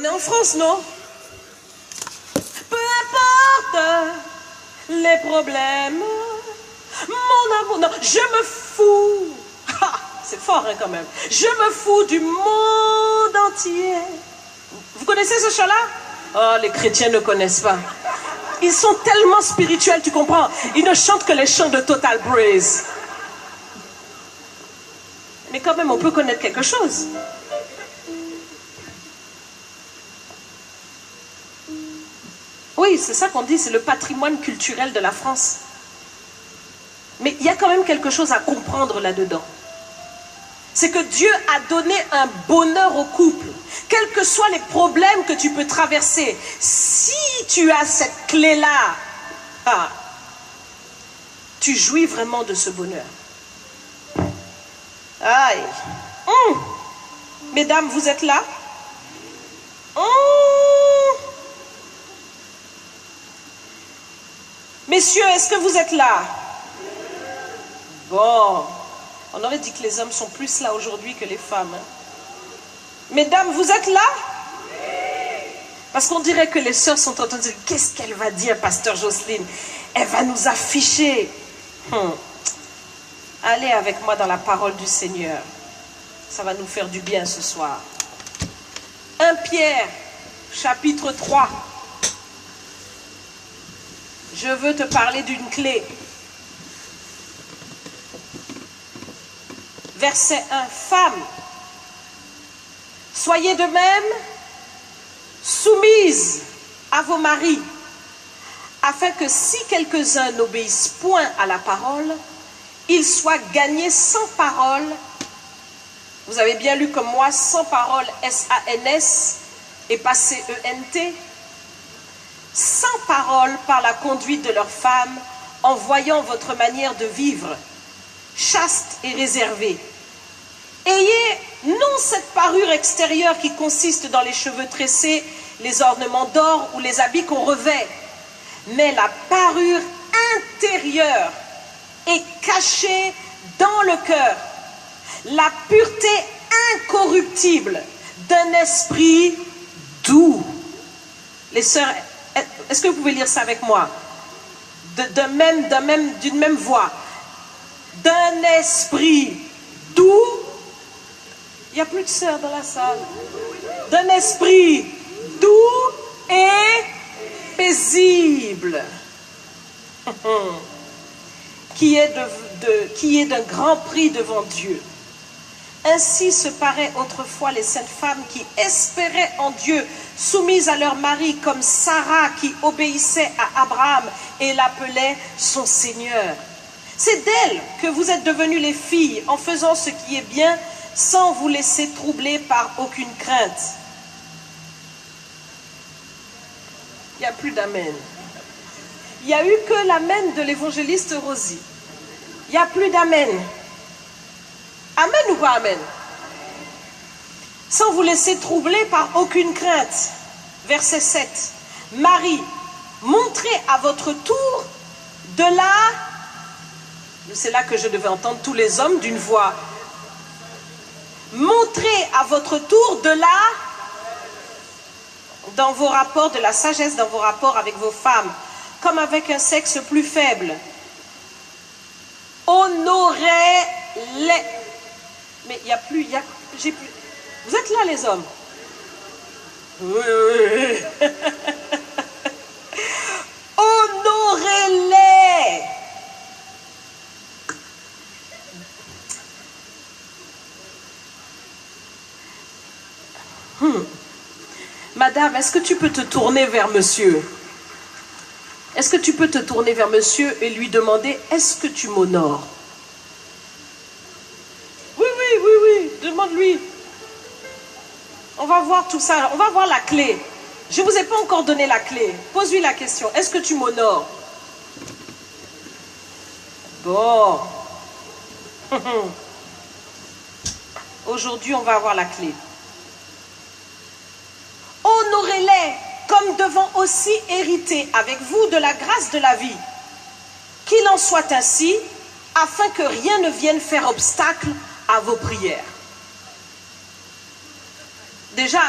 On est en France, non? Peu importe les problèmes, mon amour, non, je me fous. C'est fort hein, quand même. Je me fous du monde entier. Vous connaissez ce chant-là? Oh, les chrétiens ne connaissent pas. Ils sont tellement spirituels, tu comprends? Ils ne chantent que les chants de Total Praise. Mais quand même, on peut connaître quelque chose. Oui, c'est ça qu'on dit, c'est le patrimoine culturel de la France. Mais il y a quand même quelque chose à comprendre là-dedans. C'est que Dieu a donné un bonheur au couple. Quels que soient les problèmes que tu peux traverser, si tu as cette clé-là, tu jouis vraiment de ce bonheur. Aïe. Mesdames, vous êtes là? Messieurs, est-ce que vous êtes là? Bon. On aurait dit que les hommes sont plus là aujourd'hui que les femmes. Mesdames, vous êtes là? Parce qu'on dirait que les sœurs sont en train de dire, qu'est-ce qu'elle va dire, pasteur Jocelyne? Elle va nous afficher. Allez avec moi dans la parole du Seigneur. Ça va nous faire du bien ce soir. 1 Pierre, chapitre 3. Je veux te parler d'une clé. Verset 1. Femmes, soyez de même soumises à vos maris, afin que si quelques-uns n'obéissent point à la parole, ils soient gagnés sans parole. Vous avez bien lu comme moi, sans parole, S-A-N-S, et pas C-E-N-T. Sans parole par la conduite de leurs femmes, en voyant votre manière de vivre, chaste et réservée. Ayez non cette parure extérieure qui consiste dans les cheveux tressés, les ornements d'or ou les habits qu'on revêt, mais la parure intérieure est cachée dans le cœur, la pureté incorruptible d'un esprit doux. Les sœurs, est-ce que vous pouvez lire ça avec moi? D'une même voix. D'un esprit doux. Il n'y a plus de sœurs dans la salle. D'un esprit doux et paisible. Qui est d'un grand prix devant Dieu. Ainsi se paraît autrefois les saintes femmes qui espéraient en Dieu, soumises à leur mari, comme Sarah qui obéissait à Abraham et l'appelait son Seigneur. C'est d'elle que vous êtes devenues les filles, en faisant ce qui est bien, sans vous laisser troubler par aucune crainte. Il n'y a plus d'amen. Il n'y a eu que l'amen de l'évangéliste Rosie. Il n'y a plus d'amen. Amen ou pas amen? Sans vous laisser troubler par aucune crainte. Verset 7. Marie, montrez à votre tour de la... C'est là que je devais entendre tous les hommes d'une voix. Montrez à votre tour de la... Dans vos rapports, de la sagesse dans vos rapports avec vos femmes, comme avec un sexe plus faible. Honorez-les. Mais il n'y a plus, j'ai plus. Vous êtes là les hommes? Oui. Honorez-les. Madame, est-ce que tu peux te tourner vers monsieur? Est-ce que tu peux te tourner vers monsieur et lui demander, est-ce que tu m'honores? Oui, demande-lui. On va voir tout ça, on va voir la clé. Je ne vous ai pas encore donné la clé. Pose-lui la question, est-ce que tu m'honores? Bon. Aujourd'hui, on va avoir la clé. Honorez-les comme devant aussi hériter avec vous de la grâce de la vie. Qu'il en soit ainsi, afin que rien ne vienne faire obstacle à vos prières. Déjà,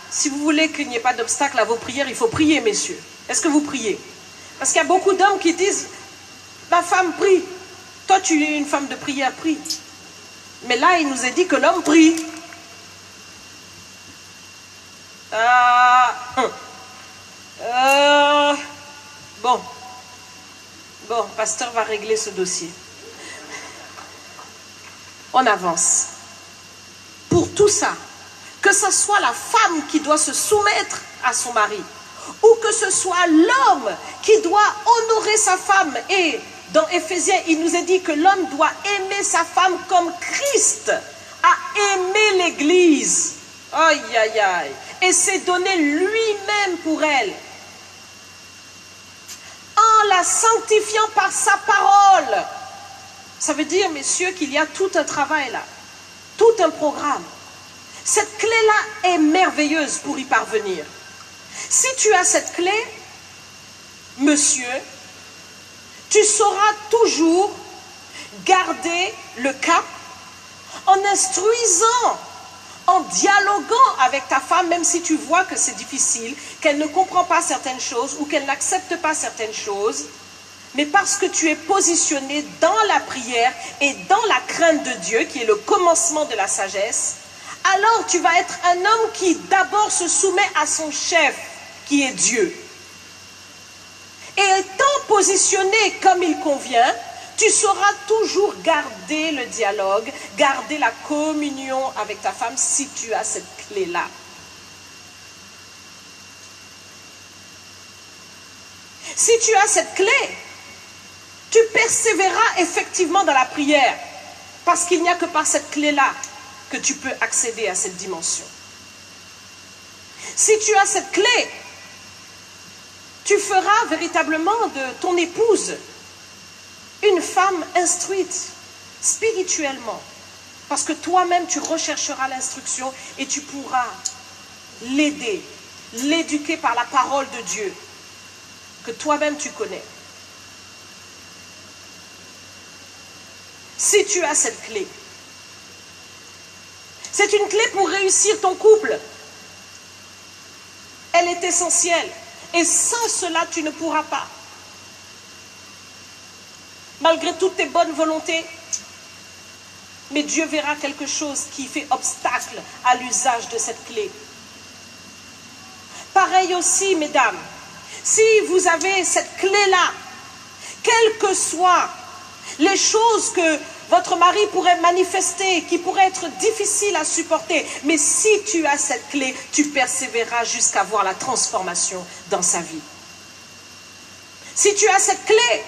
si vous voulez qu'il n'y ait pas d'obstacle à vos prières, il faut prier, messieurs. Est-ce que vous priez? Parce qu'il y a beaucoup d'hommes qui disent, ma femme prie. Toi, tu es une femme de prière, prie. Mais là, il nous est dit que l'homme prie. Bon, pasteur va régler ce dossier. On avance. Pour tout ça, que ce soit la femme qui doit se soumettre à son mari, ou que ce soit l'homme qui doit honorer sa femme. Et dans Éphésiens, il nous est dit que l'homme doit aimer sa femme comme Christ a aimé l'Église. Aïe, aïe, aïe. Et s'est donné lui-même pour elle. En la sanctifiant par sa parole. Ça veut dire, messieurs, qu'il y a tout un travail là. Tout un programme. Cette clé-là est merveilleuse pour y parvenir. Si tu as cette clé, monsieur, tu sauras toujours garder le cap en instruisant, en dialoguant avec ta femme, même si tu vois que c'est difficile, qu'elle ne comprend pas certaines choses ou qu'elle n'accepte pas certaines choses, mais parce que tu es positionné dans la prière et dans la crainte de Dieu, qui est le commencement de la sagesse, alors tu vas être un homme qui d'abord se soumet à son chef, qui est Dieu. Et étant positionné comme il convient, tu sauras toujours garder le dialogue, garder la communion avec ta femme si tu as cette clé-là. Si tu as cette clé, tu persévéreras effectivement dans la prière, parce qu'il n'y a que par cette clé-là que tu peux accéder à cette dimension. Si tu as cette clé, tu feras véritablement de ton épouse une femme instruite spirituellement, parce que toi-même tu rechercheras l'instruction et tu pourras l'aider, l'éduquer par la parole de Dieu que toi-même tu connais. Si tu as cette clé, c'est une clé pour réussir ton couple. Elle est essentielle. Et sans cela, tu ne pourras pas. Malgré toutes tes bonnes volontés, mais Dieu verra quelque chose qui fait obstacle à l'usage de cette clé. Pareil aussi, mesdames, si vous avez cette clé-là, quelles que soient les choses que votre mari pourrait manifester, qui pourraient être difficiles à supporter, mais si tu as cette clé, tu persévéreras jusqu'à voir la transformation dans sa vie. Si tu as cette clé,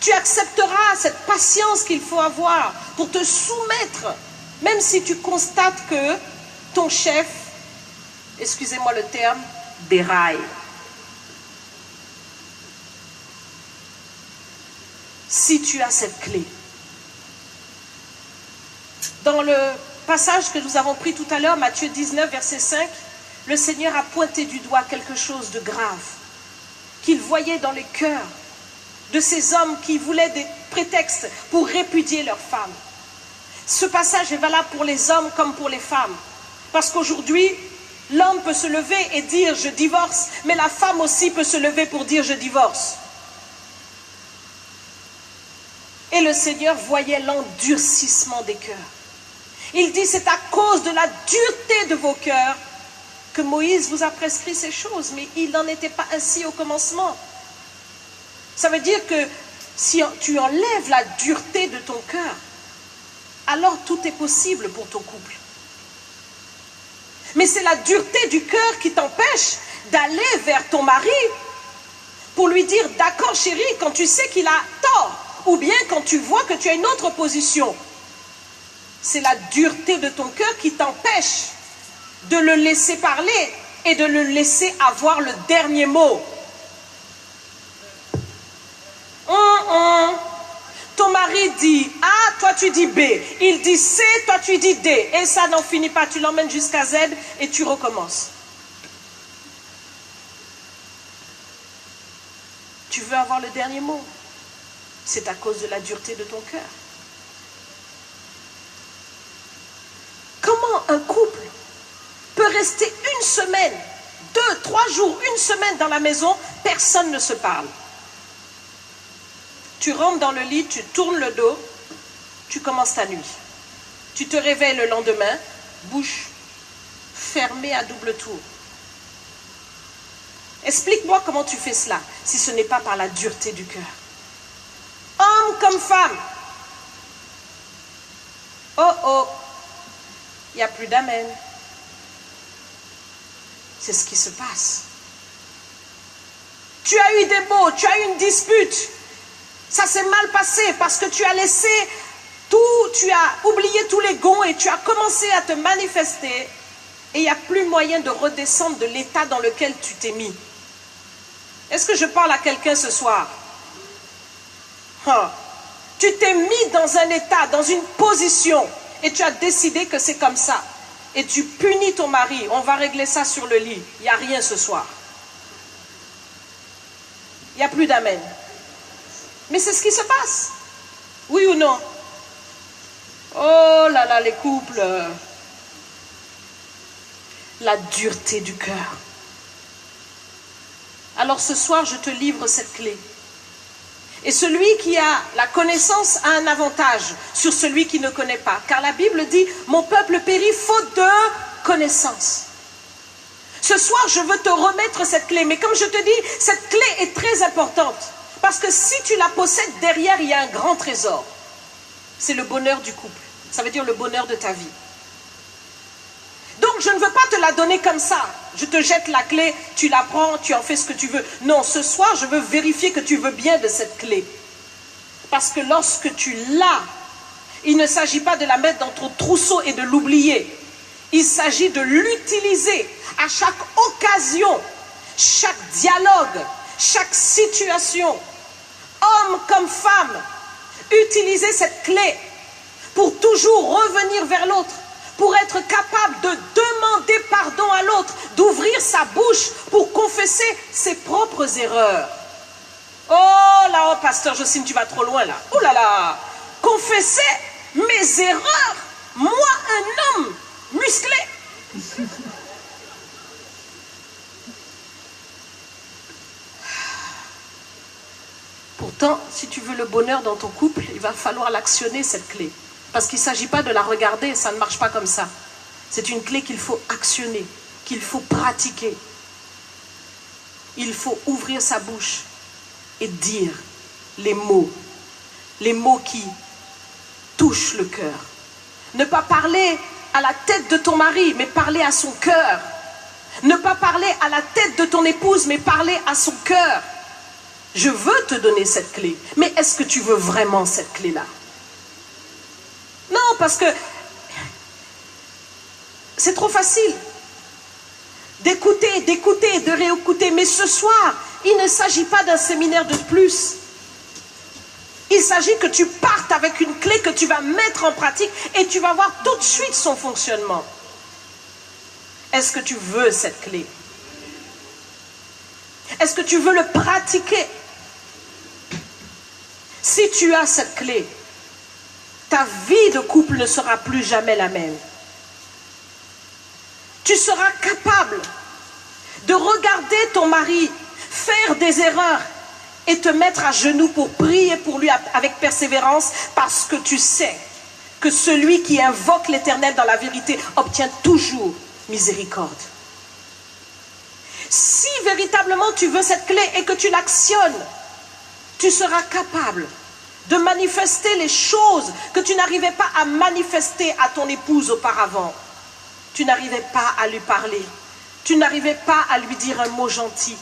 tu accepteras cette patience qu'il faut avoir pour te soumettre, même si tu constates que ton chef, excusez-moi le terme, déraille. Si tu as cette clé. Dans le passage que nous avons pris tout à l'heure, Matthieu 19, verset 5, le Seigneur a pointé du doigt quelque chose de grave qu'il voyait dans les cœurs de ces hommes qui voulaient des prétextes pour répudier leurs femmes. Ce passage est valable pour les hommes comme pour les femmes. Parce qu'aujourd'hui, l'homme peut se lever et dire « je divorce », mais la femme aussi peut se lever pour dire « je divorce ». Et le Seigneur voyait l'endurcissement des cœurs. Il dit, c'est à cause de la dureté de vos cœurs que Moïse vous a prescrit ces choses, mais il n'en était pas ainsi au commencement. Ça veut dire que si tu enlèves la dureté de ton cœur, alors tout est possible pour ton couple. Mais c'est la dureté du cœur qui t'empêche d'aller vers ton mari pour lui dire, d'accord chérie, quand tu sais qu'il a tort, ou bien quand tu vois que tu as une autre position. C'est la dureté de ton cœur qui t'empêche de le laisser parler et de le laisser avoir le dernier mot. Ton mari dit A, toi tu dis B. Il dit C, toi tu dis D. Et ça n'en finit pas. Tu l'emmènes jusqu'à Z et tu recommences. Tu veux avoir le dernier mot. C'est à cause de la dureté de ton cœur. Comment un couple peut rester une semaine, 2, 3 jours, une semaine dans la maison, personne ne se parle. Tu rentres dans le lit, tu tournes le dos, tu commences ta nuit. Tu te réveilles le lendemain, bouche fermée à double tour. Explique-moi comment tu fais cela, si ce n'est pas par la dureté du cœur. Homme comme femme. Oh oh, il n'y a plus d'amen. C'est ce qui se passe. Tu as eu des mots, tu as eu une dispute. Ça s'est mal passé parce que tu as laissé tout, tu as oublié tous les gonds et tu as commencé à te manifester. Et il n'y a plus moyen de redescendre de l'état dans lequel tu t'es mis. Est-ce que je parle à quelqu'un ce soir? Tu t'es mis dans un état, dans une position, et tu as décidé que c'est comme ça. Et tu punis ton mari. On va régler ça sur le lit. Il n'y a rien ce soir. Il n'y a plus d'amen. Mais c'est ce qui se passe. Oui ou non? Oh là là, les couples. La dureté du cœur. Alors ce soir, je te livre cette clé. Et celui qui a la connaissance a un avantage sur celui qui ne connaît pas. Car la Bible dit, mon peuple périt faute de connaissance. Ce soir, je veux te remettre cette clé. Mais comme je te dis, cette clé est très importante. Parce que si tu la possèdes, derrière, il y a un grand trésor. C'est le bonheur du couple. Ça veut dire le bonheur de ta vie. Donc, je ne veux pas te la donner comme ça. Je te jette la clé, tu la prends, tu en fais ce que tu veux. Non, ce soir, je veux vérifier que tu veux bien de cette clé. Parce que lorsque tu l'as, il ne s'agit pas de la mettre dans ton trousseau et de l'oublier. Il s'agit de l'utiliser à chaque occasion, chaque dialogue, chaque situation. Homme comme femme, utilisez cette clé pour toujours revenir vers l'autre. Pour être capable de demander pardon à l'autre, d'ouvrir sa bouche pour confesser ses propres erreurs. Oh là, oh, pasteur Jocelyne, tu vas trop loin là. Oh là là, confesser mes erreurs, moi un homme musclé. Pourtant, si tu veux le bonheur dans ton couple, il va falloir l'actionner cette clé. Parce qu'il ne s'agit pas de la regarder, ça ne marche pas comme ça. C'est une clé qu'il faut actionner, qu'il faut pratiquer. Il faut ouvrir sa bouche et dire les mots qui touchent le cœur. Ne pas parler à la tête de ton mari, mais parler à son cœur. Ne pas parler à la tête de ton épouse, mais parler à son cœur. Je veux te donner cette clé, mais est-ce que tu veux vraiment cette clé-là? Non, parce que c'est trop facile d'écouter, de réécouter. Mais ce soir, il ne s'agit pas d'un séminaire de plus. Il s'agit que tu partes avec une clé que tu vas mettre en pratique et tu vas voir tout de suite son fonctionnement. Est-ce que tu veux cette clé? Est-ce que tu veux le pratiquer? Si tu as cette clé, ta vie de couple ne sera plus jamais la même. Tu seras capable de regarder ton mari faire des erreurs et te mettre à genoux pour prier pour lui avec persévérance parce que tu sais que celui qui invoque l'Éternel dans la vérité obtient toujours miséricorde. Si véritablement tu veux cette clé et que tu l'actionnes, tu seras capable de manifester les choses que tu n'arrivais pas à manifester à ton épouse auparavant. Tu n'arrivais pas à lui parler. Tu n'arrivais pas à lui dire un mot gentil.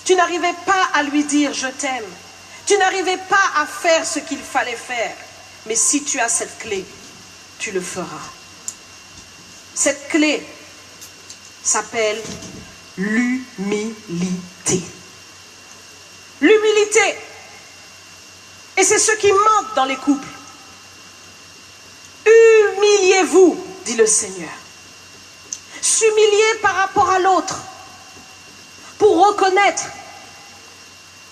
Tu n'arrivais pas à lui dire « je t'aime ». Tu n'arrivais pas à faire ce qu'il fallait faire. Mais si tu as cette clé, tu le feras. Cette clé s'appelle l'humilité. L'humilité. Et c'est ce qui manque dans les couples. Humiliez-vous, dit le Seigneur. S'humilier par rapport à l'autre pour reconnaître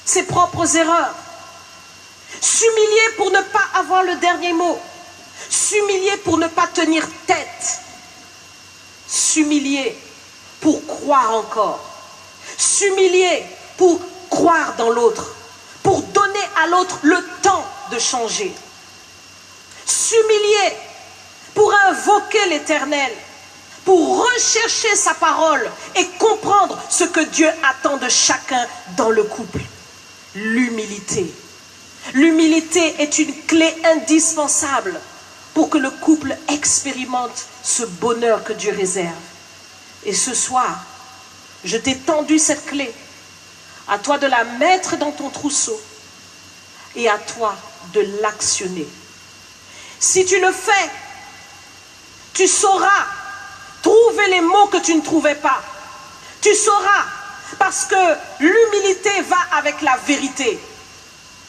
ses propres erreurs. S'humilier pour ne pas avoir le dernier mot. S'humilier pour ne pas tenir tête. S'humilier pour croire encore. S'humilier pour croire dans l'autre, pour donner à l'autre le temps de changer. S'humilier pour invoquer l'Éternel, pour rechercher sa parole et comprendre ce que Dieu attend de chacun dans le couple. L'humilité. L'humilité est une clé indispensable pour que le couple expérimente ce bonheur que Dieu réserve. Et ce soir, je t'ai tendu cette clé. À toi de la mettre dans ton trousseau et à toi de l'actionner. Si tu le fais, tu sauras trouver les mots que tu ne trouvais pas. Tu sauras, parce que l'humilité va avec la vérité.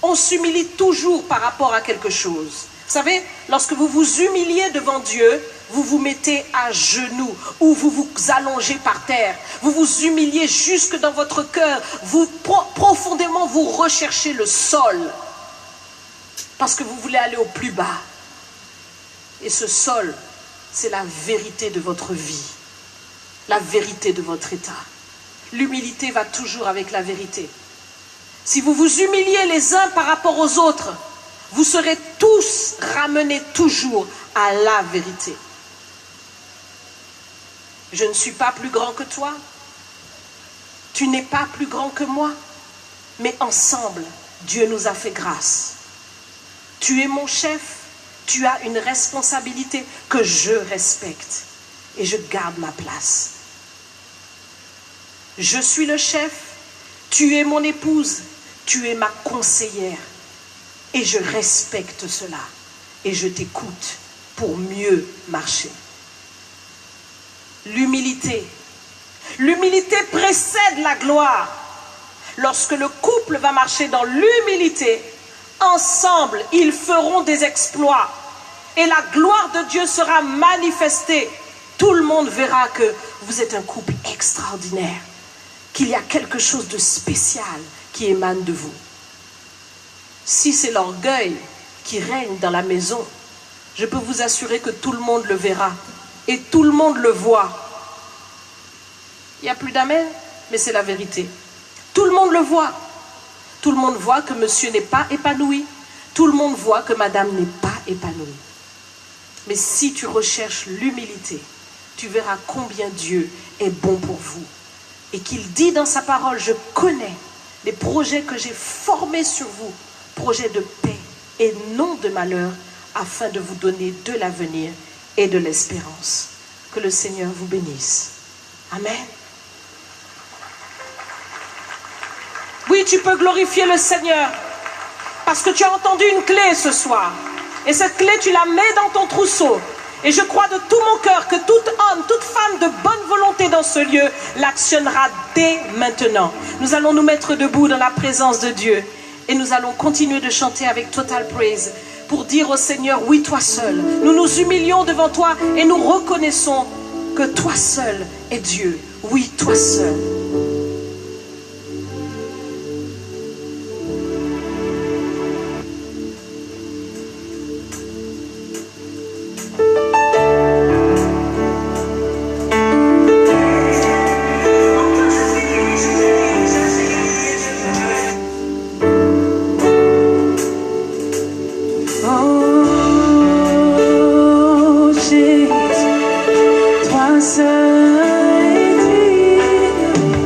On s'humilie toujours par rapport à quelque chose. Vous savez, lorsque vous vous humiliez devant Dieu, vous vous mettez à genoux ou vous vous allongez par terre. Vous vous humiliez jusque dans votre cœur. Vous profondément vous recherchez le sol parce que vous voulez aller au plus bas. Et ce sol, c'est la vérité de votre vie, la vérité de votre état. L'humilité va toujours avec la vérité. Si vous vous humiliez les uns par rapport aux autres, vous serez tous ramenés toujours à la vérité. Je ne suis pas plus grand que toi. Tu n'es pas plus grand que moi. Mais ensemble, Dieu nous a fait grâce. Tu es mon chef. Tu as une responsabilité que je respecte. Et je garde ma place. Je suis le chef. Tu es mon épouse. Tu es ma conseillère. Et je respecte cela. Et je t'écoute pour mieux marcher. L'humilité. L'humilité précède la gloire. Lorsque le couple va marcher dans l'humilité, ensemble, ils feront des exploits. Et la gloire de Dieu sera manifestée. Tout le monde verra que vous êtes un couple extraordinaire. Qu'il y a quelque chose de spécial qui émane de vous. Si c'est l'orgueil qui règne dans la maison, je peux vous assurer que tout le monde le verra. Et tout le monde le voit. Il n'y a plus d'amen, mais c'est la vérité. Tout le monde le voit. Tout le monde voit que monsieur n'est pas épanoui. Tout le monde voit que madame n'est pas épanouie. Mais si tu recherches l'humilité, tu verras combien Dieu est bon pour vous. Et qu'il dit dans sa parole, je connais les projets que j'ai formés sur vous, projets de paix et non de malheur, afin de vous donner de l'avenir et de l'espérance. Que le Seigneur vous bénisse. Amen. Oui, tu peux glorifier le Seigneur parce que tu as entendu une clé ce soir. Et cette clé, tu la mets dans ton trousseau. Et je crois de tout mon cœur que tout homme, toute femme de bonne volonté dans ce lieu l'actionnera dès maintenant. Nous allons nous mettre debout dans la présence de Dieu. Et nous allons continuer de chanter avec Total Praise pour dire au Seigneur, oui, toi seul. Nous nous humilions devant toi et nous reconnaissons que toi seul est Dieu. Oui, toi seul. Toi seul es Dieu.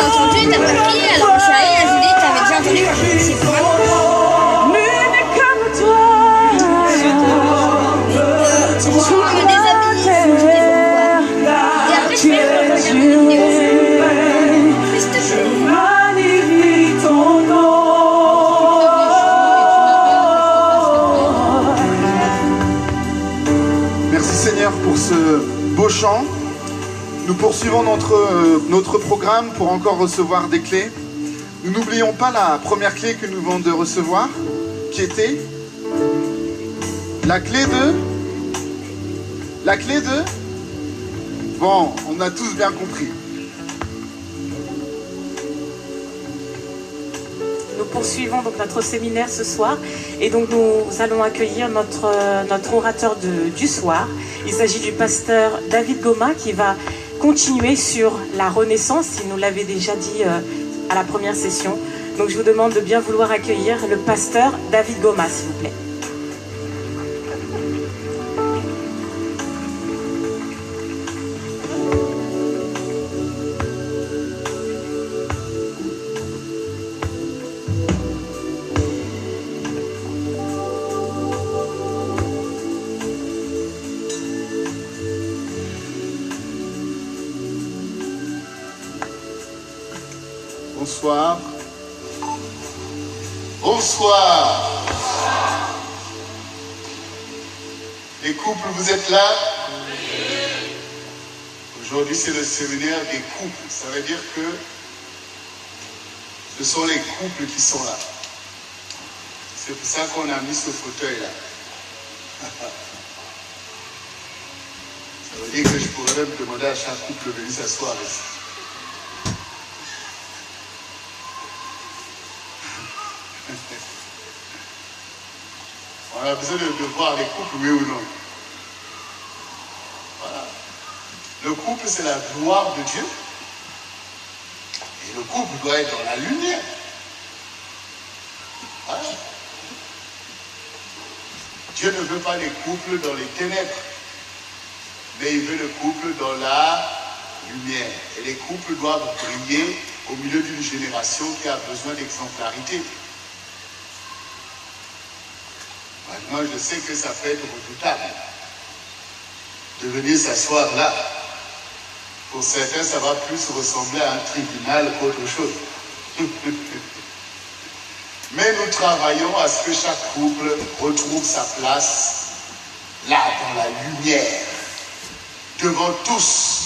entendu, t'as pas pris, alors je suis allée, elle a dit, t'avais déjà entendu, c'est vraiment... Je me déshabille, je me dis pourquoi. Et après, je fais regarder une vidéo. Mais s'il te plaît. Merci Seigneur pour ce beau chant. Nous poursuivons notre programme pour encore recevoir des clés. Nous n'oublions pas la première clé que nous venons de recevoir, qui était la clé de... La clé de... Bon, on a tous bien compris. Nous poursuivons donc notre séminaire ce soir et donc nous allons accueillir notre orateur du soir. Il s'agit du pasteur David Goma qui va continuer sur la Renaissance. Il nous l'avait déjà dit à la première session. Donc je vous demande de bien vouloir accueillir le pasteur David Goma, s'il vous plaît. Bonsoir. Bonsoir. Les couples, vous êtes là? Aujourd'hui, c'est le séminaire des couples. Ça veut dire que ce sont les couples qui sont là. C'est pour ça qu'on a mis ce fauteuil-là. Ça veut dire que je pourrais même demander à chaque couple de venir s'asseoir ici. On a besoin de voir les couples, oui ou non. Voilà. Le couple, c'est la gloire de Dieu. Et le couple doit être dans la lumière. Voilà. Dieu ne veut pas les couples dans les ténèbres, mais il veut le couple dans la lumière. Et les couples doivent briller au milieu d'une génération qui a besoin d'exemplarité. Moi, je sais que ça peut être redoutable de venir s'asseoir là. Pour certains, ça va plus ressembler à un tribunal qu'autre chose. Mais nous travaillons à ce que chaque couple retrouve sa place là, dans la lumière, devant tous.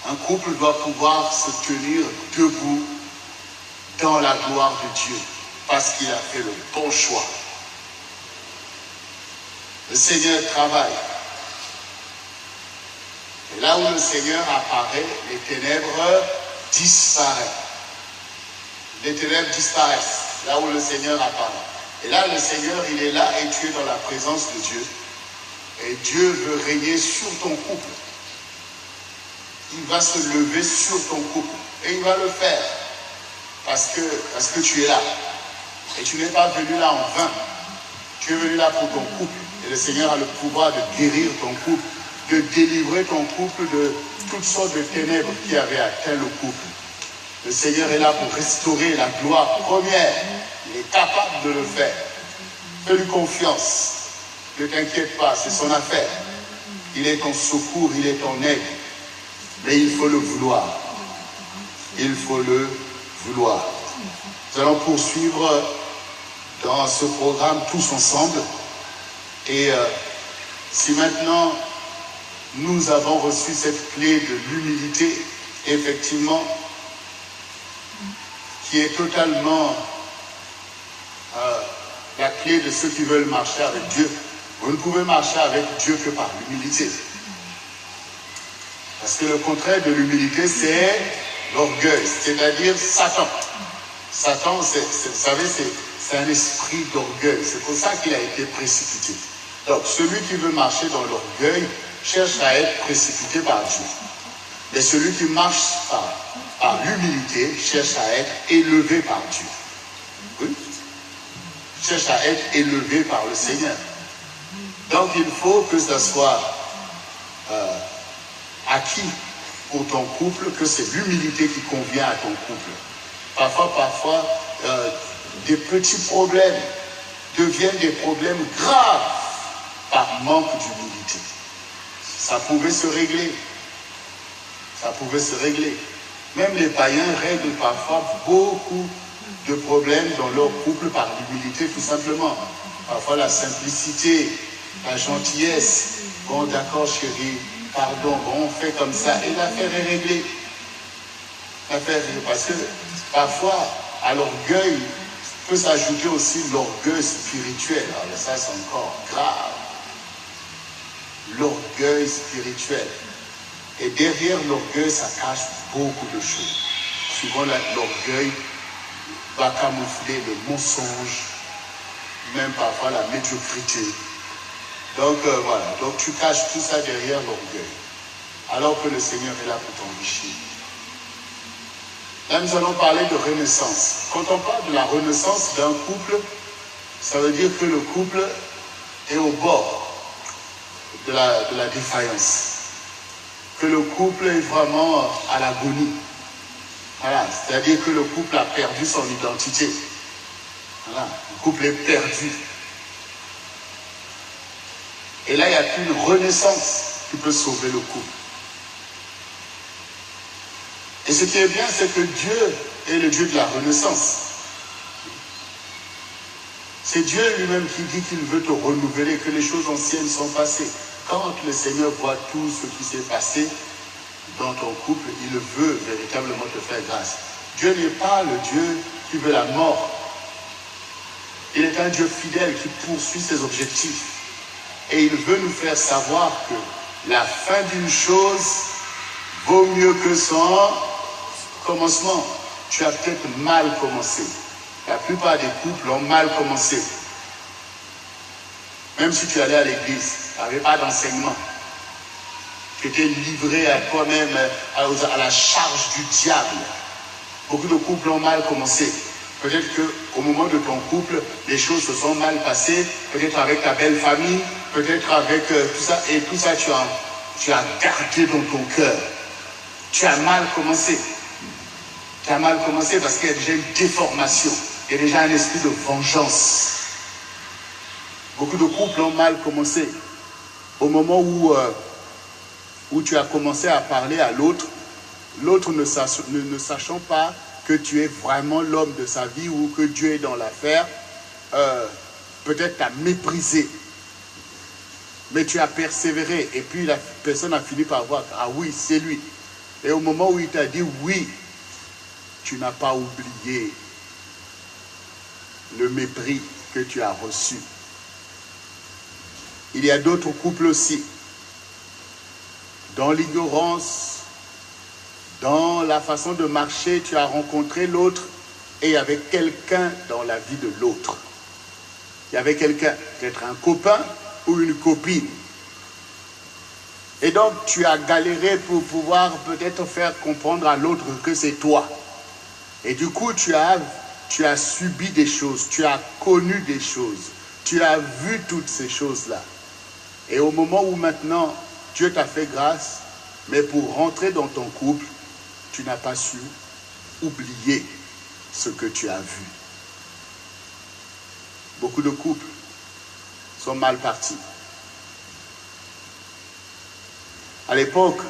Un couple doit pouvoir se tenir debout dans la gloire de Dieu, parce qu'il a fait le bon choix. Le Seigneur travaille. Et là où le Seigneur apparaît, les ténèbres disparaissent. Les ténèbres disparaissent, là où le Seigneur apparaît. Et là, le Seigneur, il est là et tu es dans la présence de Dieu. Et Dieu veut régner sur ton couple. Il va se lever sur ton couple. Et il va le faire. Parce que tu es là. Et tu n'es pas venu là en vain. Tu es venu là pour ton couple. Et le Seigneur a le pouvoir de guérir ton couple, de délivrer ton couple de toutes sortes de ténèbres qui avaient atteint le couple. Le Seigneur est là pour restaurer la gloire première. Il est capable de le faire. Fais-lui confiance. Ne t'inquiète pas, c'est son affaire. Il est ton secours, il est ton aide. Mais il faut le vouloir. Il faut le vouloir. Nous allons poursuivre dans ce programme tous ensemble. Et si maintenant nous avons reçu cette clé de l'humilité, effectivement, qui est totalement la clé de ceux qui veulent marcher avec Dieu. Vous ne pouvez marcher avec Dieu que par l'humilité. Parce que le contraire de l'humilité, c'est l'orgueil, c'est-à-dire Satan. Satan, vous savez, c'est un esprit d'orgueil. C'est pour ça qu'il a été précipité. Donc, celui qui veut marcher dans l'orgueil cherche à être précipité par Dieu. Mais celui qui marche par l'humilité cherche à être élevé par Dieu. Oui? Cherche à être élevé par le Seigneur. Donc, il faut que ça soit acquis pour ton couple que c'est l'humilité qui convient à ton couple. Parfois, des petits problèmes deviennent des problèmes graves par manque d'humilité. Ça pouvait se régler. Ça pouvait se régler. Même les païens règlent parfois beaucoup de problèmes dans leur couple par l'humilité, tout simplement. Parfois la simplicité, la gentillesse. Bon, d'accord chérie, pardon, bon, on fait comme ça. Et l'affaire est réglée. L'affaire est réglée. Parce que parfois, à l'orgueil, peut s'ajouter aussi l'orgueil spirituel. Alors ça, c'est encore grave. L'orgueil spirituel. Et derrière l'orgueil, ça cache beaucoup de choses. Souvent, l'orgueil va camoufler le mensonge, même parfois la médiocrité. Donc voilà, donc tu caches tout ça derrière l'orgueil, alors que le Seigneur est là pour t'enrichir. Là, nous allons parler de renaissance. Quand on parle de la renaissance d'un couple, ça veut dire que le couple est au bord de la défaillance. Que le couple est vraiment à l'agonie. Voilà, c'est-à-dire que le couple a perdu son identité. Voilà, le couple est perdu. Et là, il n'y a qu'une renaissance qui peut sauver le couple. Et ce qui est bien, c'est que Dieu est le Dieu de la renaissance. C'est Dieu lui-même qui dit qu'il veut te renouveler, que les choses anciennes sont passées. Quand le Seigneur voit tout ce qui s'est passé dans ton couple, il veut véritablement te faire grâce. Dieu n'est pas le Dieu qui veut la mort. Il est un Dieu fidèle qui poursuit ses objectifs. Et il veut nous faire savoir que la fin d'une chose vaut mieux que son commencement. Tu as peut-être mal commencé. La plupart des couples ont mal commencé. Même si tu allais à l'église, tu n'avais pas d'enseignement. Tu étais livré à toi-même, à la charge du diable. Beaucoup de couples ont mal commencé. Peut-être qu'au moment de ton couple, les choses se sont mal passées. Peut-être avec ta belle famille, peut-être avec tout ça. Et tout ça, tu as gardé dans ton cœur. Tu as mal commencé. Tu as mal commencé parce qu'il y a déjà une déformation. Il y a déjà un esprit de vengeance. Beaucoup de couples ont mal commencé. Au moment où tu as commencé à parler à l'autre, l'autre ne sachant pas que tu es vraiment l'homme de sa vie ou que Dieu est dans l'affaire, peut-être t'a méprisé. Mais tu as persévéré et puis la personne a fini par voir, ah oui, c'est lui. Et au moment où il t'a dit oui, tu n'as pas oublié le mépris que tu as reçu. Il y a d'autres couples aussi. Dans l'ignorance, dans la façon de marcher, tu as rencontré l'autre et il y avait quelqu'un dans la vie de l'autre. Il y avait quelqu'un, peut-être un copain ou une copine. Et donc, tu as galéré pour pouvoir peut-être faire comprendre à l'autre que c'est toi. Et du coup, tu as subi des choses, tu as connu des choses, tu as vu toutes ces choses-là. Et au moment où maintenant, Dieu t'a fait grâce, mais pour rentrer dans ton couple, tu n'as pas su oublier ce que tu as vu. Beaucoup de couples sont mal partis. À l'époque,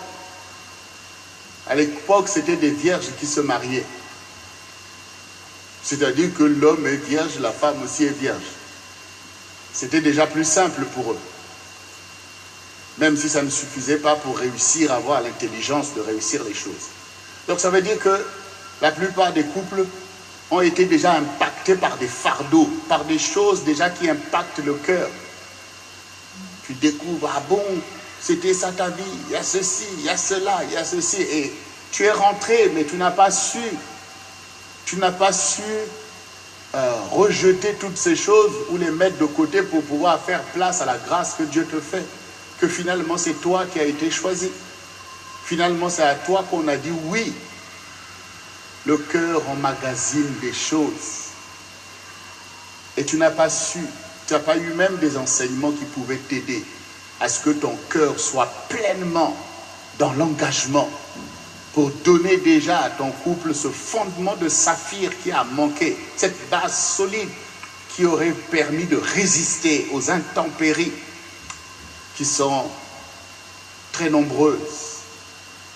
c'était des vierges qui se mariaient. C'est-à-dire que l'homme est vierge, la femme aussi est vierge. C'était déjà plus simple pour eux. Même si ça ne suffisait pas pour réussir à avoir l'intelligence de réussir les choses. Donc ça veut dire que la plupart des couples ont été déjà impactés par des fardeaux, par des choses déjà qui impactent le cœur. Tu découvres, ah bon, c'était ça ta vie, il y a ceci, il y a cela, il y a ceci. Et tu es rentré, mais tu n'as pas su rejeter toutes ces choses ou les mettre de côté pour pouvoir faire place à la grâce que Dieu te fait. Que finalement c'est toi qui as été choisi. Finalement c'est à toi qu'on a dit oui. Le cœur emmagasine des choses. Et tu n'as pas su, tu n'as pas eu même des enseignements qui pouvaient t'aider à ce que ton cœur soit pleinement dans l'engagement pour donner déjà à ton couple ce fondement de saphir qui a manqué, cette base solide qui aurait permis de résister aux intempéries qui sont très nombreuses,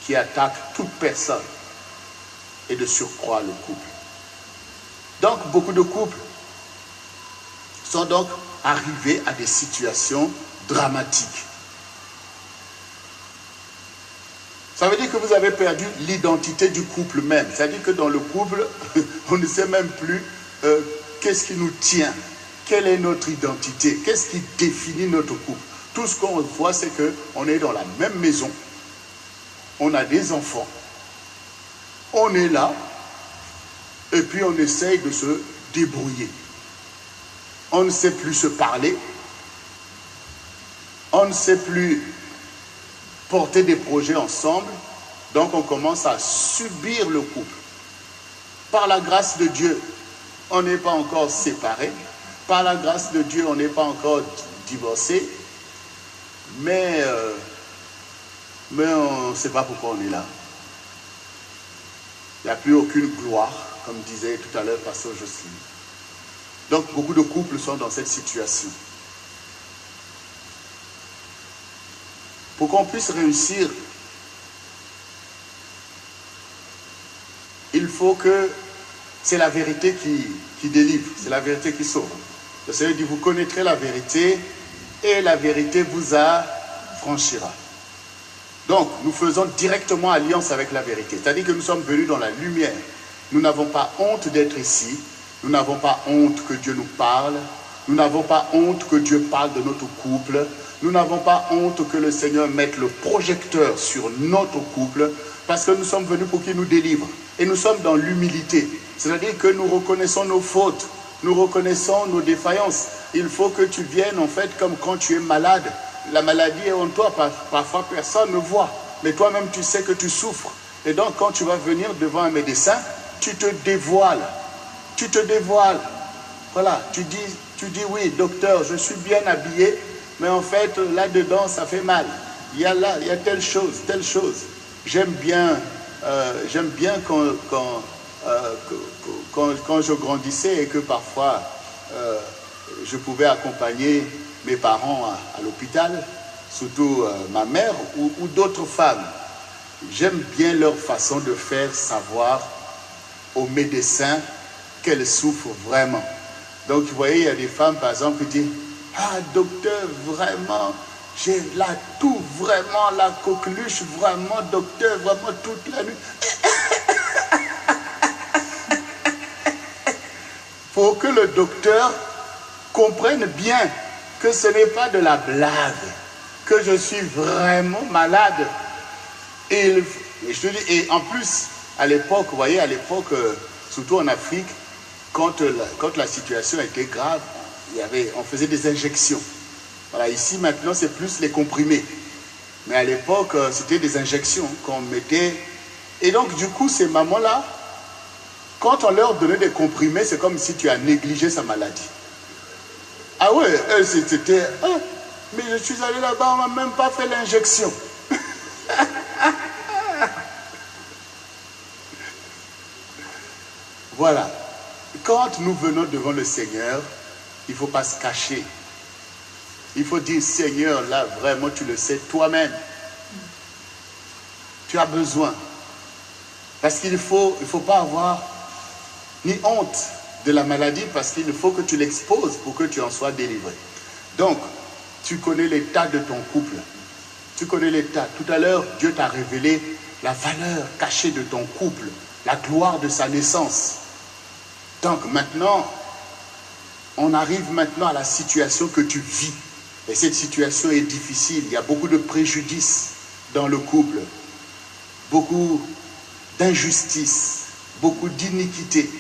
qui attaquent toute personne et de surcroît le couple. Donc beaucoup de couples sont donc arrivés à des situations dramatiques. Ça veut dire que vous avez perdu l'identité du couple même. C'est-à-dire que dans le couple, on ne sait même plus qu'est-ce qui nous tient, quelle est notre identité, qu'est-ce qui définit notre couple. Tout ce qu'on voit, c'est qu'on est dans la même maison, on a des enfants, on est là, et puis on essaye de se débrouiller. On ne sait plus se parler, on ne sait plus porter des projets ensemble, donc on commence à subir le couple. Par la grâce de Dieu, on n'est pas encore séparés, par la grâce de Dieu, on n'est pas encore divorcés, mais on ne sait pas pourquoi on est là. Il n'y a plus aucune gloire, comme disait tout à l'heure Pasteur Jocelyne. Donc beaucoup de couples sont dans cette situation. Pour qu'on puisse réussir, il faut que c'est la vérité qui délivre, c'est la vérité qui sauve. Le Seigneur dit, vous connaîtrez la vérité et la vérité vous affranchira. Donc, nous faisons directement alliance avec la vérité. C'est-à-dire que nous sommes venus dans la lumière. Nous n'avons pas honte d'être ici. Nous n'avons pas honte que Dieu nous parle. Nous n'avons pas honte que Dieu parle de notre couple. Nous n'avons pas honte que le Seigneur mette le projecteur sur notre couple, parce que nous sommes venus pour qu'il nous délivre. Et nous sommes dans l'humilité. C'est-à-dire que nous reconnaissons nos fautes. Nous reconnaissons nos défaillances. Il faut que tu viennes, en fait, comme quand tu es malade. La maladie est en toi, parfois personne ne voit, mais toi-même tu sais que tu souffres. Et donc quand tu vas venir devant un médecin, tu te dévoiles. Tu te dévoiles. Voilà, tu dis oui, docteur, je suis bien habillé, mais en fait là-dedans ça fait mal. Il y a telle chose. J'aime bien quand je grandissais et que parfois je pouvais accompagner mes parents à l'hôpital, surtout ma mère ou d'autres femmes. J'aime bien leur façon de faire savoir aux médecins qu'elles souffrent vraiment. Donc, vous voyez, il y a des femmes, par exemple, qui disent « Ah, docteur, vraiment, j'ai la toux, vraiment, la coqueluche, vraiment, docteur, vraiment, toute la nuit. » Pour que le docteur comprenne bien que ce n'est pas de la blague, que je suis vraiment malade. Et en plus, à l'époque, vous voyez, surtout en Afrique, quand la situation était grave, on faisait des injections. Voilà, ici maintenant c'est plus les comprimés. Mais à l'époque, c'était des injections qu'on mettait. Et donc du coup, ces mamans-là, quand on leur donnait des comprimés, c'est comme si tu as négligé sa maladie. Ah ouais, c'était... mais je suis allé là-bas, on m'a même pas fait l'injection. Voilà. Quand nous venons devant le Seigneur, il ne faut pas se cacher. Il faut dire, Seigneur, là, vraiment, tu le sais toi-même. Tu as besoin. Parce qu'il ne faut pas avoir ni honte de la maladie, parce qu'il faut que tu l'exposes pour que tu en sois délivré. Donc, tu connais l'état de ton couple. Tu connais l'état. Tout à l'heure, Dieu t'a révélé la valeur cachée de ton couple, la gloire de sa naissance. Donc maintenant, on arrive maintenant à la situation que tu vis. Et cette situation est difficile. Il y a beaucoup de préjudices dans le couple. Beaucoup d'injustice, beaucoup d'iniquité.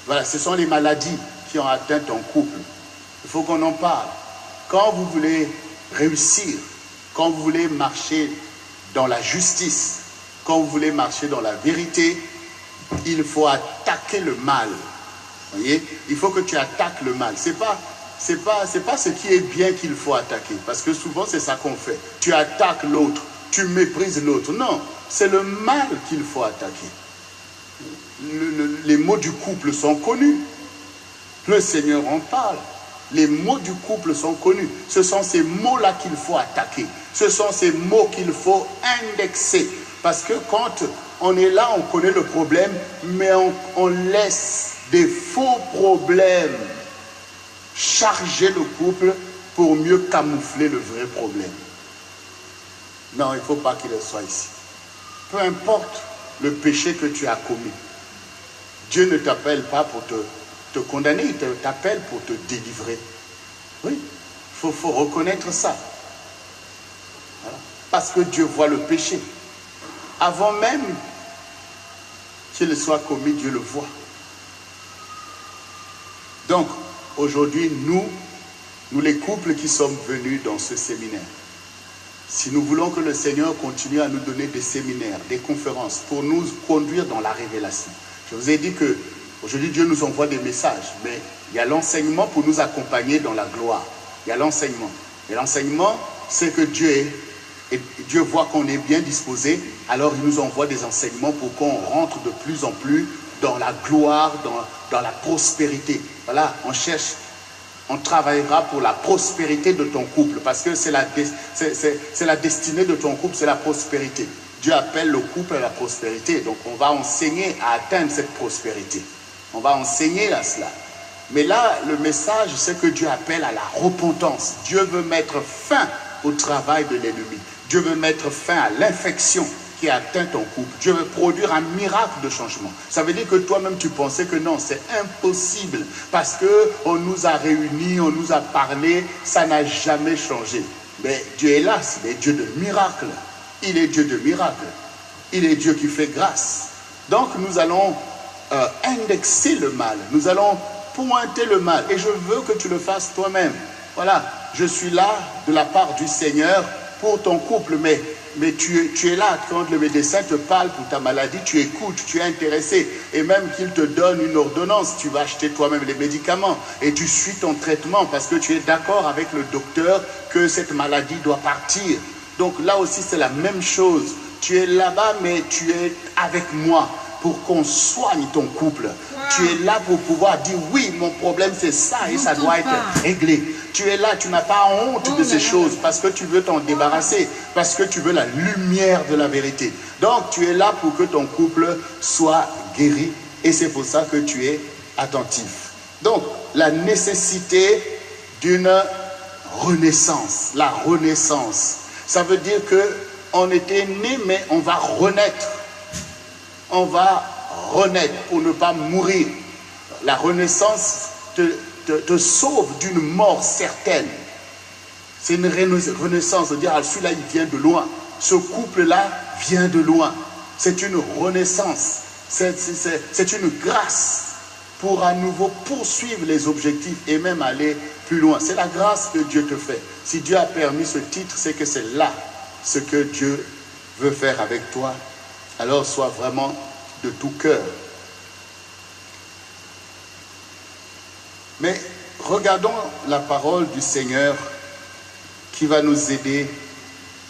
Voilà, ce sont les maladies qui ont atteint ton couple. Il faut qu'on en parle. Quand vous voulez réussir, quand vous voulez marcher dans la justice, quand vous voulez marcher dans la vérité, il faut attaquer le mal. Vous voyez, il faut que tu attaques le mal. C'est pas ce qui est bien qu'il faut attaquer, parce que souvent c'est ça qu'on fait. Tu attaques l'autre. tu méprises l'autre. Non, c'est le mal qu'il faut attaquer. Les mots du couple sont connus. Le Seigneur en parle. Les mots du couple sont connus. Ce sont ces mots-là qu'il faut attaquer. Ce sont ces mots qu'il faut indexer. Parce que quand on est là, on connaît le problème, mais on laisse des faux problèmes charger le couple pour mieux camoufler le vrai problème. Non, il ne faut pas qu'il soit ici. Peu importe le péché que tu as commis, Dieu ne t'appelle pas pour te condamner, il t'appelle pour te délivrer. Oui, il faut reconnaître ça. Voilà. Parce que Dieu voit le péché. Avant même qu'il soit commis, Dieu le voit. Donc, aujourd'hui, nous les couples qui sommes venus dans ce séminaire, si nous voulons que le Seigneur continue à nous donner des séminaires, des conférences, pour nous conduire dans la révélation. Je vous ai dit que aujourd'hui Dieu nous envoie des messages, mais il y a l'enseignement pour nous accompagner dans la gloire. Il y a l'enseignement. Et l'enseignement, c'est que Dieu voit qu'on est bien disposé, alors il nous envoie des enseignements pour qu'on rentre de plus en plus dans la gloire, dans la prospérité. Voilà, on travaillera pour la prospérité de ton couple, parce que c'est la destinée de ton couple, c'est la prospérité. Dieu appelle le couple à la prospérité, donc on va enseigner à atteindre cette prospérité. On va enseigner à cela. Mais là, le message, c'est que Dieu appelle à la repentance. Dieu veut mettre fin au travail de l'ennemi. Dieu veut mettre fin à l'infection qui atteint ton couple. Dieu veut produire un miracle de changement. Ça veut dire que toi-même tu pensais que non, c'est impossible parce qu'on nous a réunis, on nous a parlé, ça n'a jamais changé. Mais Dieu est là, il est Dieu de miracles. Il est Dieu de miracles. Il est Dieu qui fait grâce. Donc nous allons indexer le mal. Nous allons pointer le mal. Et je veux que tu le fasses toi-même. Voilà, je suis là de la part du Seigneur pour ton couple, mais tu es là quand le médecin te parle pour ta maladie, tu écoutes, tu es intéressé, et même qu'il te donne une ordonnance, tu vas acheter toi-même les médicaments et tu suis ton traitement parce que tu es d'accord avec le docteur que cette maladie doit partir. Donc là aussi c'est la même chose, tu es là-bas mais tu es avec moi pour qu'on soigne ton couple. Tu es là pour pouvoir dire oui, mon problème c'est ça et ça doit être réglé. Tu es là, tu n'as pas honte de ces choses parce que tu veux t'en débarrasser, parce que tu veux la lumière de la vérité. Donc tu es là pour que ton couple soit guéri et c'est pour ça que tu es attentif. Donc la nécessité d'une renaissance, la renaissance, ça veut dire que on était né mais on va renaître. On va renaître pour ne pas mourir. La renaissance te sauve d'une mort certaine. C'est une renaissance de dire, ah, celui-là, il vient de loin. Ce couple-là vient de loin. C'est une renaissance. C'est une grâce pour à nouveau poursuivre les objectifs et même aller plus loin. C'est la grâce que Dieu te fait. Si Dieu a permis ce titre, c'est que c'est là ce que Dieu veut faire avec toi. Alors sois vraiment de tout cœur. Mais regardons la parole du Seigneur qui va nous aider,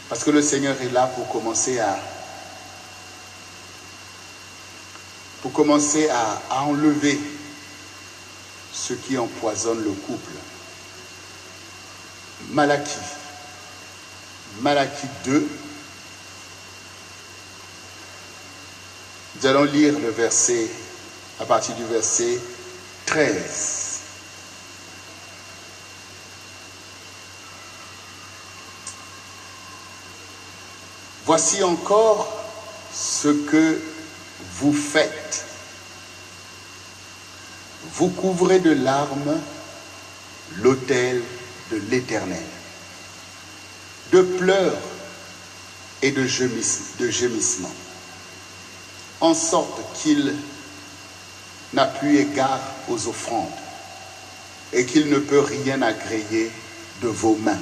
parce que le Seigneur est là pour commencer à enlever ce qui empoisonne le couple. Malachie 2. Nous allons lire le verset, à partir du verset 13. Voici encore ce que vous faites. Vous couvrez de larmes l'autel de l'Éternel, de pleurs et de gémissements, en sorte qu'il n'a plus égard aux offrandes et qu'il ne peut rien agréer de vos mains.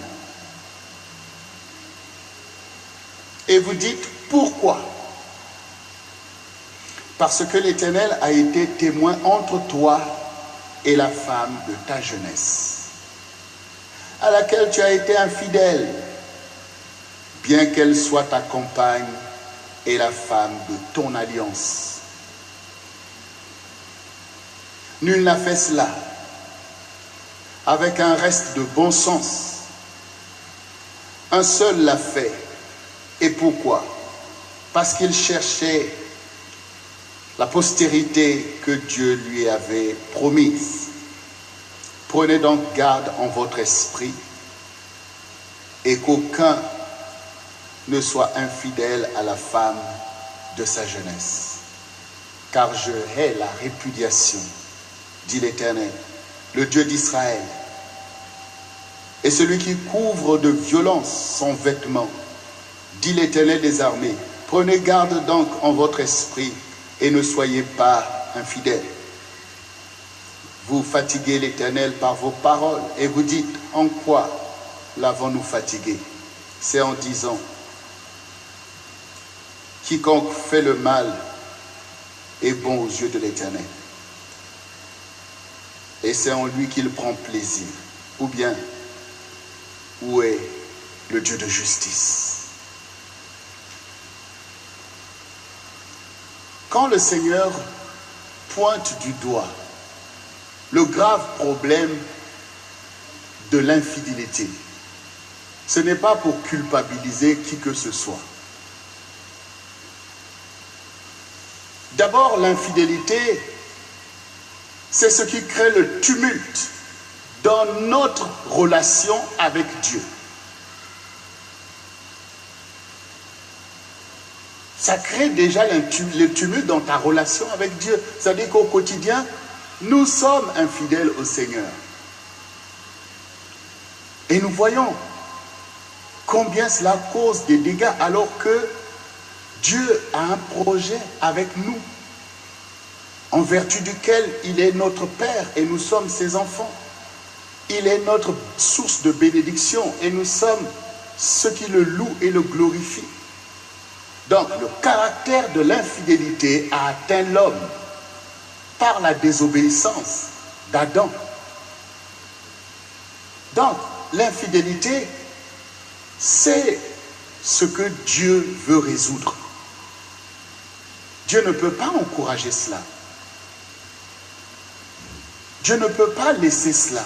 Et vous dites, pourquoi? Parce que l'Éternel a été témoin entre toi et la femme de ta jeunesse, à laquelle tu as été infidèle. bien qu'elle soit ta compagne et la femme de ton alliance. Nul n'a fait cela avec un reste de bon sens. Un seul l'a fait. Et pourquoi? Parce qu'il cherchait la postérité que Dieu lui avait promise. Prenez donc garde en votre esprit et qu'aucun ne soit infidèle à la femme de sa jeunesse. Car je hais la répudiation, dit l'Éternel, le Dieu d'Israël, et celui qui couvre de violence son vêtement, dit l'Éternel des armées. Prenez garde donc en votre esprit et ne soyez pas infidèles. Vous fatiguez l'Éternel par vos paroles et vous dites, en quoi l'avons-nous fatigué? C'est en disant, quiconque fait le mal est bon aux yeux de l'Éternel. Et c'est en lui qu'il prend plaisir. Ou bien, où est le Dieu de justice? Quand le Seigneur pointe du doigt le grave problème de l'infidélité, ce n'est pas pour culpabiliser qui que ce soit. D'abord, l'infidélité, c'est ce qui crée le tumulte dans notre relation avec Dieu. Ça crée déjà le tumulte dans ta relation avec Dieu. C'est-à-dire qu'au quotidien, nous sommes infidèles au Seigneur. Et nous voyons combien cela cause des dégâts alors que Dieu a un projet avec nous, en vertu duquel il est notre Père et nous sommes ses enfants. Il est notre source de bénédiction et nous sommes ceux qui le louent et le glorifient. Donc, le caractère de l'infidélité a atteint l'homme par la désobéissance d'Adam. Donc, l'infidélité, c'est ce que Dieu veut résoudre. Dieu ne peut pas encourager cela. Dieu ne peut pas laisser cela.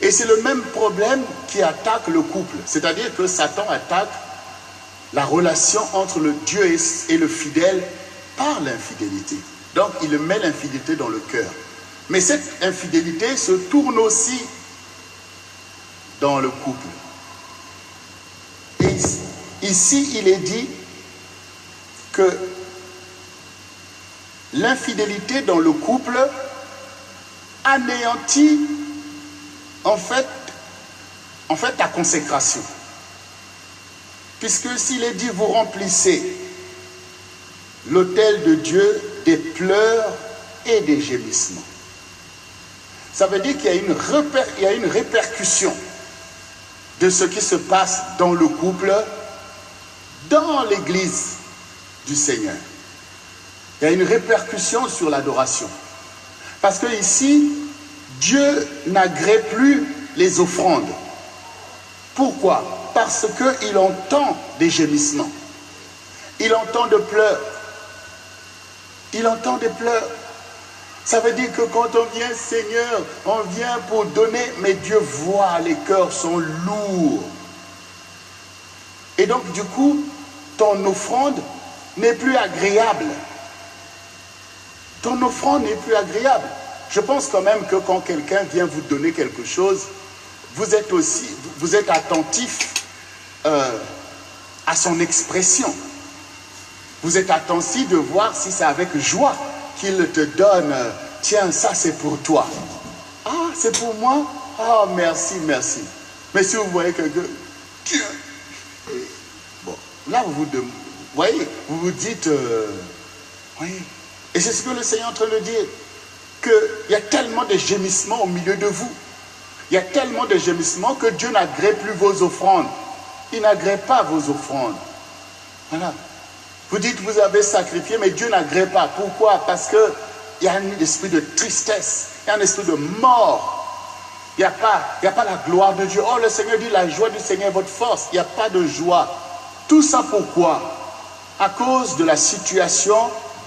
Et c'est le même problème qui attaque le couple. C'est-à-dire que Satan attaque la relation entre le Dieu et le fidèle par l'infidélité. Donc, il met l'infidélité dans le cœur. Mais cette infidélité se tourne aussi dans le couple. Et ici, il est dit que l'infidélité dans le couple anéantit en fait ta consécration. Puisque s'il est dit, vous remplissez l'autel de Dieu des pleurs et des gémissements. Ça veut dire qu'il y a une répercussion de ce qui se passe dans le couple, dans l'église du Seigneur. Il y a une répercussion sur l'adoration. Parce que ici, Dieu n'agrée plus les offrandes. Pourquoi? Parce qu'il entend des gémissements. Il entend des pleurs. Il entend des pleurs. Ça veut dire que quand on vient, Seigneur, on vient pour donner, mais Dieu voit, les cœurs sont lourds. Et donc, du coup, ton offrande n'est plus agréable. Ton offrande n'est plus agréable. Je pense quand même que quand quelqu'un vient vous donner quelque chose, vous êtes attentif à son expression. Vous êtes attentif de voir si c'est avec joie qu'il te donne, tiens, ça c'est pour toi. Ah, c'est pour moi? Ah, merci, merci. Mais si vous voyez quelqu'un, tiens. Bon, là vous vous dites, oui. Et c'est ce que le Seigneur est en train de dire. Qu'il y a tellement de gémissements au milieu de vous. Il y a tellement de gémissements que Dieu n'agrée plus vos offrandes. Il n'agrée pas vos offrandes. Voilà. Vous dites vous avez sacrifié, mais Dieu n'agrée pas. Pourquoi? Parce qu'il y a un esprit de tristesse, il y a un esprit de mort Il n'y a pas la gloire de Dieu. Oh, le Seigneur dit, la joie du Seigneur est votre force. Il n'y a pas de joie. Tout ça pourquoi? À cause de la situation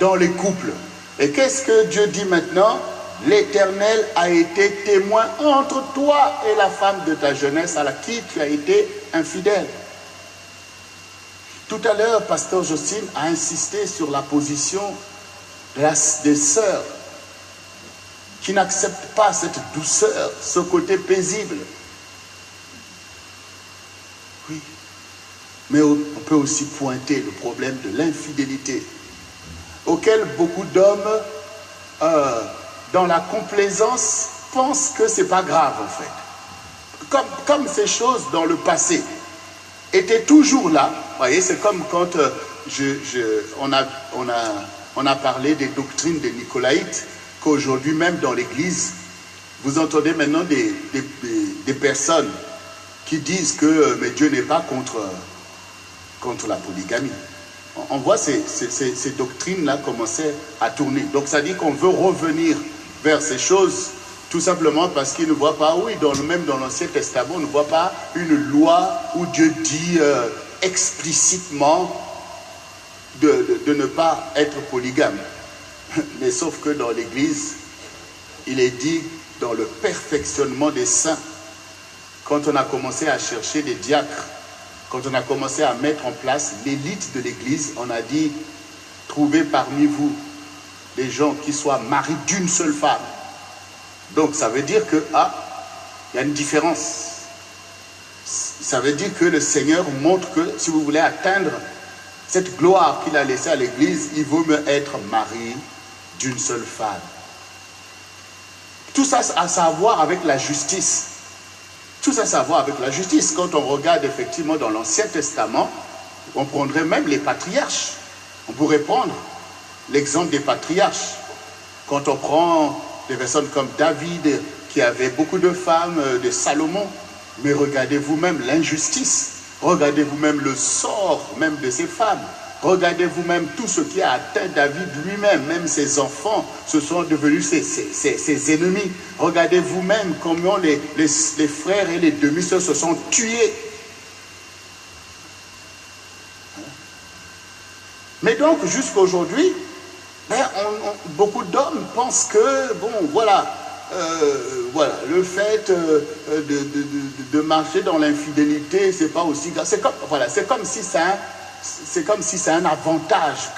dans les couples. Et qu'est-ce que Dieu dit maintenant? L'Éternel a été témoin entre toi et la femme de ta jeunesse à qui tu as été infidèle. Tout à l'heure, Pasteur Jocelyne a insisté sur la position des sœurs qui n'acceptent pas cette douceur, ce côté paisible. Oui, mais on peut aussi pointer le problème de l'infidélité, auquel beaucoup d'hommes, dans la complaisance, pensent que ce n'est pas grave en fait. Comme ces choses dans le passé étaient toujours là. Vous voyez, c'est comme quand on a parlé des doctrines des Nicolaïtes, qu'aujourd'hui même dans l'église, vous entendez maintenant des personnes qui disent que mais Dieu n'est pas contre la polygamie. On voit ces doctrines-là commencer à tourner. Donc ça dit qu'on veut revenir vers ces choses, tout simplement parce qu'ils ne voient pas, oui, même dans l'Ancien Testament, on ne voit pas une loi où Dieu dit explicitement de ne pas être polygame. Mais sauf que dans l'Église, il est dit dans le perfectionnement des saints, quand on a commencé à chercher des diacres, quand on a commencé à mettre en place l'élite de l'Église, on a dit, trouvez parmi vous des gens qui soient mariés d'une seule femme. Donc ça veut dire que, il y a une différence. Ça veut dire que le Seigneur montre que si vous voulez atteindre cette gloire qu'il a laissée à l'Église, il vaut mieux être marié d'une seule femme. Tout ça a à voir avec la justice. Tout ça a à voir avec la justice. Quand on regarde effectivement dans l'Ancien Testament, on prendrait même les patriarches. On pourrait prendre l'exemple des patriarches. Quand on prend des personnes comme David, qui avait beaucoup de femmes, de Salomon, mais regardez vous-même l'injustice. Regardez vous-même le sort même de ces femmes. Regardez vous-même tout ce qui a atteint David lui-même. Même ses enfants se sont devenus ses ennemis. Regardez vous-même comment les frères et les demi-sœurs se sont tués. Mais donc, jusqu'à aujourd'hui, beaucoup d'hommes pensent que, bon, voilà, le fait de marcher dans l'infidélité, c'est pas aussi grave. C'est comme si c'est un avantage